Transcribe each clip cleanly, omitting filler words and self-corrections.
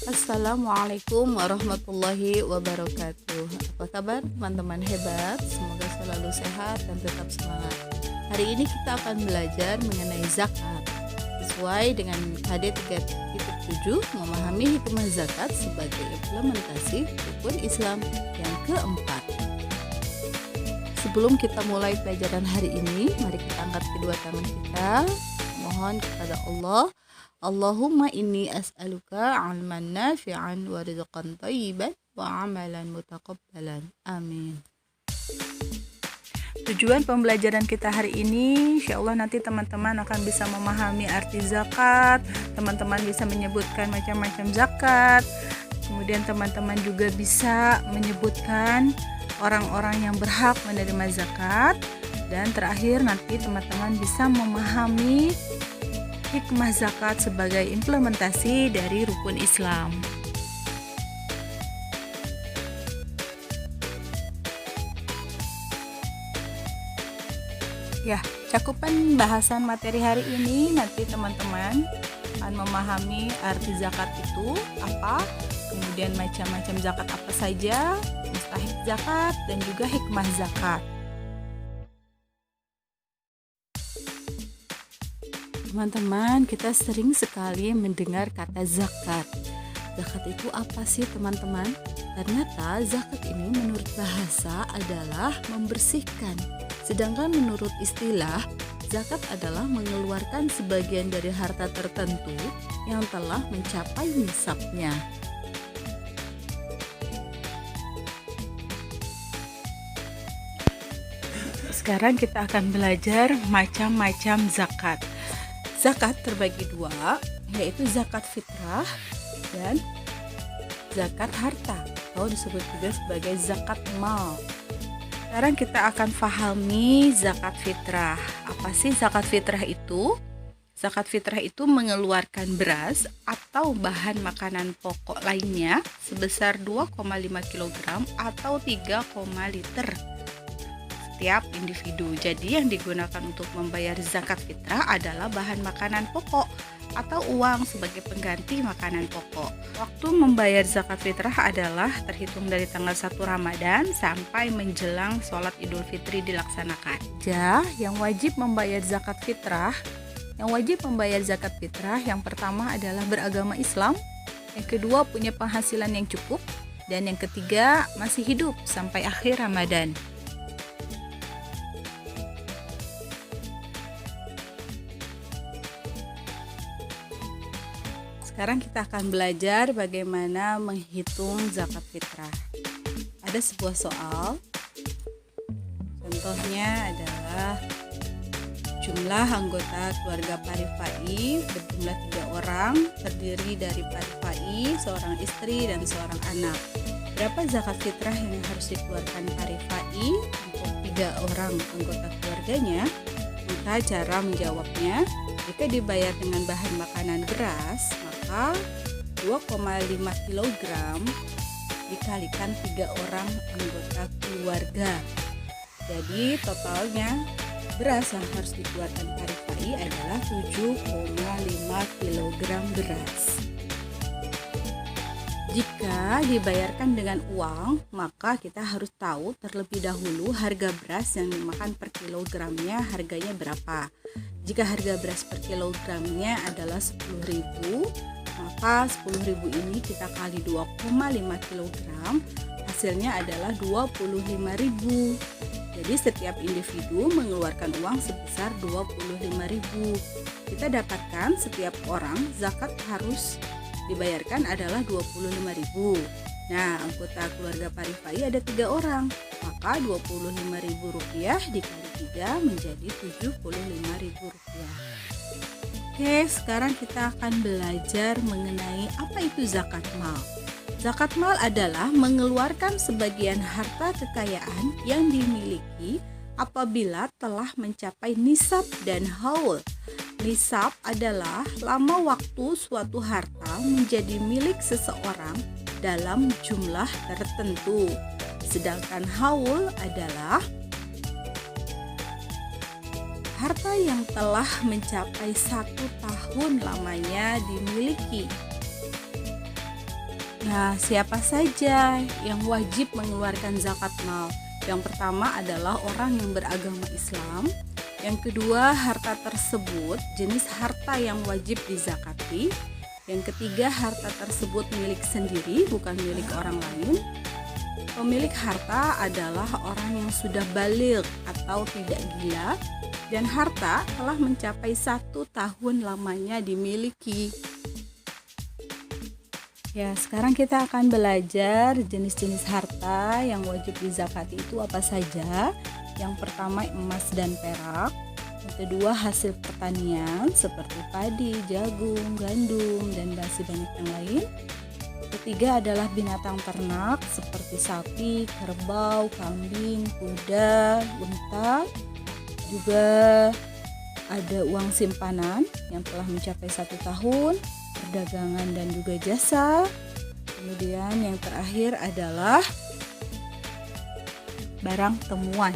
Assalamualaikum warahmatullahi wabarakatuh. Apa kabar teman-teman hebat? Semoga selalu sehat dan tetap semangat. Hari ini kita akan belajar mengenai zakat. Sesuai dengan KD 3.7, memahami hikmah zakat sebagai implementasi rukun Islam yang keempat. Sebelum kita mulai pelajaran hari ini, mari kita angkat kedua tangan kita, mohon kepada Allah. Allahumma inni as'aluka 'ilman nafi'an wa rizqan thayyiban wa 'amalan mutaqabbalan. Amin. Tujuan pembelajaran kita hari ini, insyaallah nanti teman-teman akan bisa memahami arti zakat, teman-teman bisa menyebutkan macam-macam zakat, kemudian teman-teman juga bisa menyebutkan orang-orang yang berhak menerima zakat, dan terakhir nanti teman-teman bisa memahami hikmah zakat sebagai implementasi dari rukun Islam. Ya, cakupan bahasan materi hari ini nanti teman-teman akan memahami arti zakat itu apa, kemudian macam-macam zakat apa saja, mustahik zakat, dan juga hikmah zakat. Teman-teman, kita sering sekali mendengar kata zakat. Zakat itu apa sih teman-teman? Ternyata zakat ini menurut bahasa adalah membersihkan. Sedangkan menurut istilah, zakat adalah mengeluarkan sebagian dari harta tertentu yang telah mencapai nisabnya. Sekarang kita akan belajar macam-macam zakat. Zakat terbagi dua, yaitu zakat fitrah dan zakat harta, atau disebut juga sebagai zakat mal. Sekarang kita akan pahami zakat fitrah. Apa sih zakat fitrah itu? Zakat fitrah itu mengeluarkan beras atau bahan makanan pokok lainnya sebesar 2,5 kg atau 3, liter setiap individu. Jadi yang digunakan untuk membayar zakat fitrah adalah bahan makanan pokok atau uang sebagai pengganti makanan pokok. Waktu membayar zakat fitrah adalah terhitung dari tanggal 1 Ramadan sampai menjelang sholat Idul Fitri dilaksanakan. Yang wajib membayar zakat fitrah, yang pertama adalah beragama Islam, yang kedua punya penghasilan yang cukup, dan yang ketiga masih hidup sampai akhir Ramadan. Sekarang kita akan belajar bagaimana menghitung zakat fitrah. Ada sebuah soal. Contohnya adalah jumlah anggota keluarga Parifai berjumlah 3 orang, terdiri dari Parifai, seorang istri dan seorang anak. Berapa zakat fitrah yang harus dikeluarkan Parifai untuk 3 orang anggota keluarganya? Maka cara menjawabnya, jika dibayar dengan bahan makanan beras, maka 2,5 kg dikalikan 3 orang anggota keluarga. Jadi totalnya beras yang harus dikeluarkan Parifai adalah 7,5 kg beras. Jika dibayarkan dengan uang, maka kita harus tahu terlebih dahulu harga beras yang dimakan per kilogramnya harganya berapa. Jika harga beras per kilogramnya adalah 10.000, maka 10.000 ini kita kali 2,5 kg, hasilnya adalah 25.000. Jadi setiap individu mengeluarkan uang sebesar 25.000. Kita dapatkan setiap orang zakat harus dibayarkan adalah 25.000. Nah, anggota keluarga Parifai ada 3 orang, maka Rp25.000 dikali 3 menjadi Rp75.000. Oke, sekarang kita akan belajar mengenai apa itu zakat mal. Zakat mal adalah mengeluarkan sebagian harta kekayaan yang dimiliki apabila telah mencapai nisab dan haul. Nisab adalah lama waktu suatu harta menjadi milik seseorang dalam jumlah tertentu. Sedangkan haul adalah harta yang telah mencapai 1 tahun lamanya dimiliki. Nah, siapa saja yang wajib mengeluarkan zakat mal? Yang pertama adalah orang yang beragama Islam. Yang kedua, harta tersebut jenis harta yang wajib dizakati. Yang ketiga, harta tersebut milik sendiri, bukan milik orang lain. Pemilik harta adalah orang yang sudah baligh atau tidak gila, dan harta telah mencapai 1 tahun lamanya dimiliki. Ya, sekarang kita akan belajar jenis-jenis harta yang wajib dizakati itu apa saja. Yang pertama emas dan perak. Yang kedua hasil pertanian seperti padi, jagung, gandum, dan masih banyak yang lain. Ketiga adalah binatang ternak seperti sapi, kerbau, kambing, kuda, unta. Juga ada uang simpanan yang telah mencapai 1 tahun, perdagangan dan juga jasa. Kemudian yang terakhir adalah barang temuan.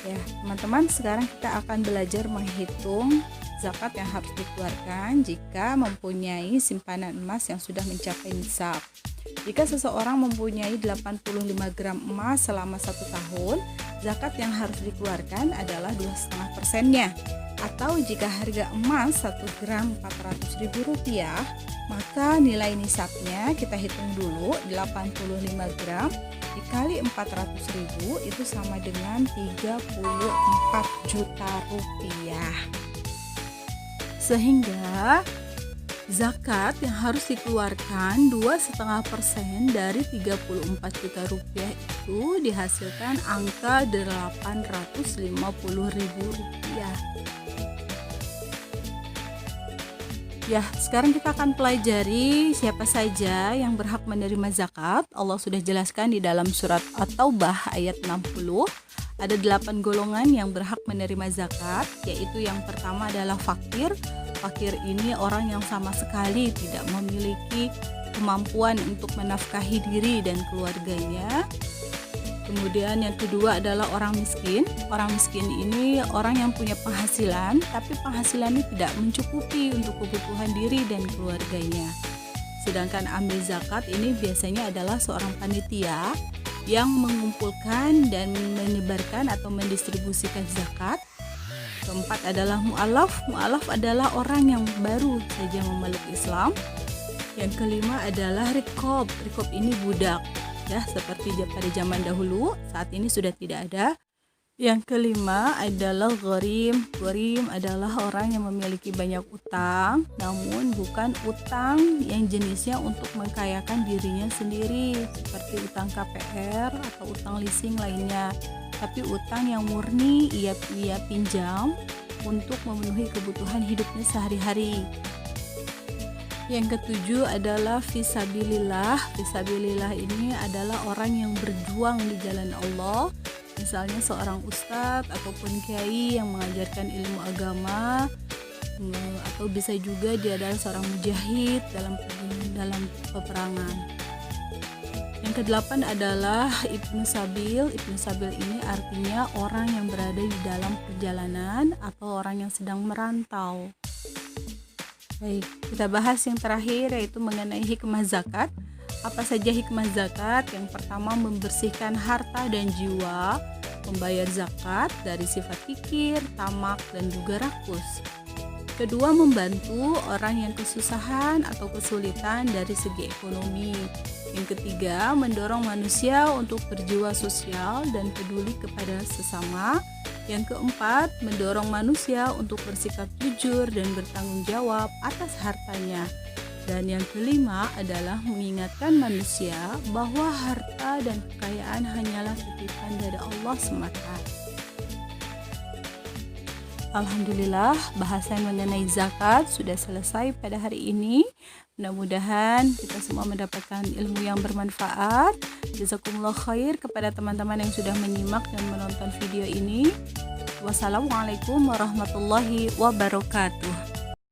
Ya, teman-teman, sekarang kita akan belajar menghitung zakat yang harus dikeluarkan jika mempunyai simpanan emas yang sudah mencapai nisab. Jika seseorang mempunyai 85 gram emas selama 1 tahun, zakat yang harus dikeluarkan adalah 2,5%-nya. Atau jika harga emas 1 gram Rp400.000, maka nilai nisabnya kita hitung dulu, 85 gram dikali 400.000 itu sama dengan 34 juta rupiah. Sehingga zakat yang harus dikeluarkan 2,5% dari 34 juta rupiah itu dihasilkan angka 850.000 rupiah. Ya, sekarang kita akan pelajari siapa saja yang berhak menerima zakat. Allah sudah jelaskan di dalam surat At-Taubah ayat 60. Ada 8 golongan yang berhak menerima zakat, yaitu yang pertama adalah fakir. Fakir ini orang yang sama sekali tidak memiliki kemampuan untuk menafkahi diri dan keluarganya. Kemudian yang kedua adalah orang miskin. Orang miskin ini orang yang punya penghasilan, tapi penghasilannya tidak mencukupi untuk kebutuhan diri dan keluarganya. Sedangkan ambil zakat ini biasanya adalah seorang panitia yang mengumpulkan dan menyebarkan atau mendistribusikan zakat. Keempat adalah mu'alaf. Mu'alaf adalah orang yang baru saja memeluk Islam. Yang kelima adalah riqab. Riqab ini budak. Ya, seperti pada zaman dahulu, saat ini sudah tidak ada. Yang kelima adalah gharim. Gharim adalah orang yang memiliki banyak utang, namun bukan utang yang jenisnya untuk mengkayakan dirinya sendiri, seperti utang KPR atau utang leasing lainnya, tapi utang yang murni ia pinjam untuk memenuhi kebutuhan hidupnya sehari-hari. Yang ketujuh adalah fisabilillah. Fisabilillah ini adalah orang yang berjuang di jalan Allah, misalnya seorang ustadz ataupun kiai yang mengajarkan ilmu agama, atau bisa juga dia adalah seorang mujahid dalam peperangan. Yang kedelapan adalah Ibnu Sabil. Ibnu Sabil ini artinya orang yang berada di dalam perjalanan atau orang yang sedang merantau. Baik, kita bahas yang terakhir, yaitu mengenai hikmah zakat. Apa saja hikmah zakat? Yang pertama, membersihkan harta dan jiwa, membayar zakat dari sifat kikir, tamak, dan juga rakus. Kedua, membantu orang yang kesusahan atau kesulitan dari segi ekonomi. Yang ketiga, mendorong manusia untuk berjiwa sosial dan peduli kepada sesama. Yang keempat, mendorong manusia untuk bersikap jujur dan bertanggung jawab atas hartanya. Dan yang kelima adalah mengingatkan manusia bahwa harta dan kekayaan hanyalah titipan dari Allah semata. Alhamdulillah, bahasan mengenai zakat sudah selesai pada hari ini. Mudah-mudahan kita semua mendapatkan ilmu yang bermanfaat. Jazakumullah khair kepada teman-teman yang sudah menyimak dan menonton video ini. Wassalamualaikum warahmatullahi wabarakatuh.